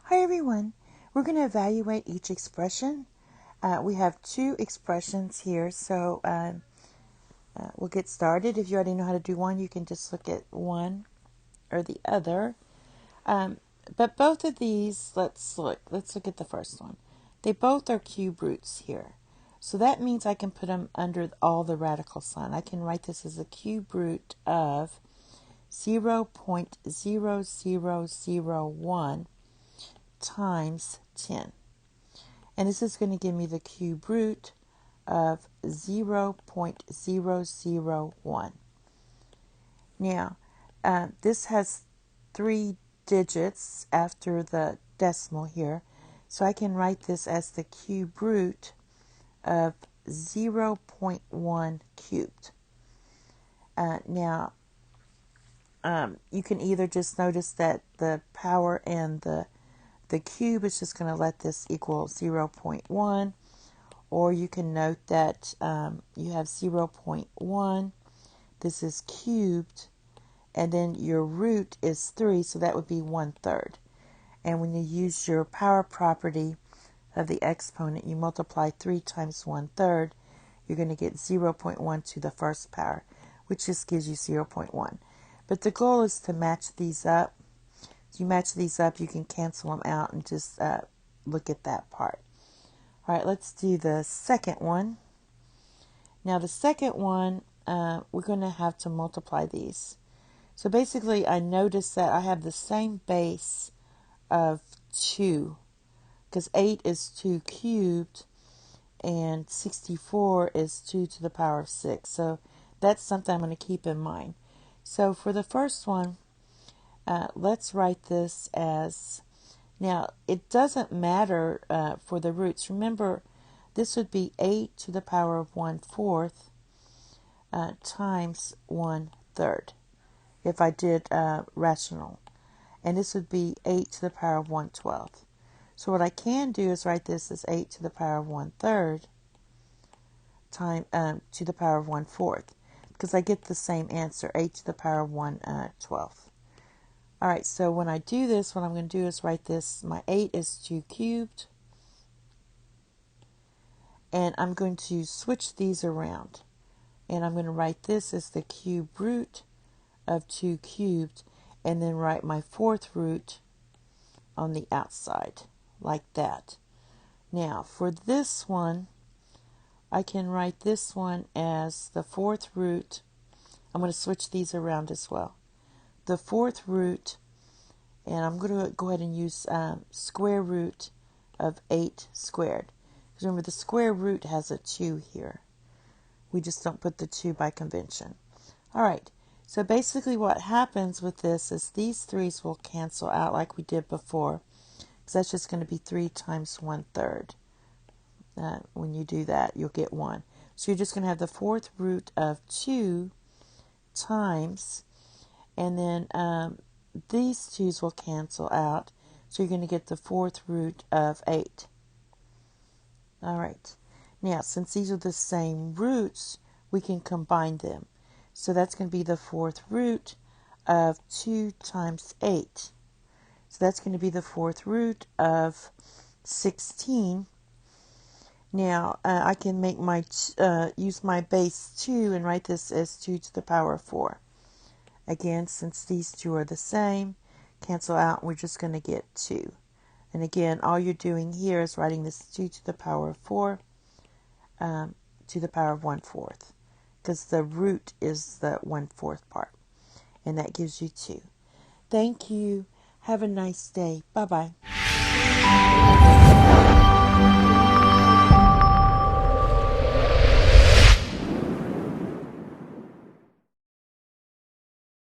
Hi everyone. We're going to evaluate each expression. We have two expressions here, so we'll get started. If you already know how to do one, you can just look at one or the other. But both of these, let's look at the first one. They both are cube roots here. So that means I can put them under all the radical sign. I can write this as a cube root of 0.0001 times 10. And this is going to give me the cube root of 0.001. Now, this has 3 digits after the decimal here, so I can write this as the cube root of 0.1 cubed. Now, you can either just notice that the power and the cube is just going to let this equal 0.1, or you can note that you have 0.1, this is cubed, and then your root is 3, so that would be 1/3. And when you use your power property of the exponent, you multiply 3 times 1/3, you're going to get 0.1 to the first power, which just gives you 0.1. But the goal is to match these up. So you match these up, you can cancel them out and just look at that part. All right, let's do the second one. Now the second one, we're going to have to multiply these. So basically I notice that I have the same base of 2, because 8 is 2 cubed and 64 is 2 to the power of 6. So that's something I'm going to keep in mind. So for the first one, let's write this as, now it doesn't matter for the roots. Remember, this would be 8 to the power of 1/4 times 1/3 if I did rational. And this would be 8 to the power of 1/12. So what I can do is write this as 8 to the power of 1/3 time to the power of 1/4, because I get the same answer, 8 to the power of 1/12. All right, so when I do this, what I'm going to do is write this, my 8 is 2 cubed, and I'm going to switch these around. And I'm going to write this as the cube root of 2 cubed, and then write my fourth root on the outside, like that. Now, for this one, I can write this one as the fourth root. I'm going to switch these around as well. The fourth root, and I'm going to go ahead and use square root of 8 squared. Because remember, the square root has a 2 here. We just don't put the 2 by convention. All right, so basically what happens with this is these 3's will cancel out like we did before. Because that's just going to be 3 times 1/3. When you do that, you'll get 1. So you're just going to have the fourth root of 2 times, and then these 2's will cancel out, so you're going to get the fourth root of 8. All right. Now, since these are the same roots, we can combine them. So that's going to be the fourth root of 2 times 8. So that's going to be the fourth root of 16. Now, I can make my use my base 2 and write this as 2 to the power of 4. Again, since these two are the same, cancel out, and we're just going to get 2. And again, all you're doing here is writing this 2 to the power of 4 to the power of 1/4, because the root is the 1/4 part, and that gives you 2. Thank you. Have a nice day. Bye-bye.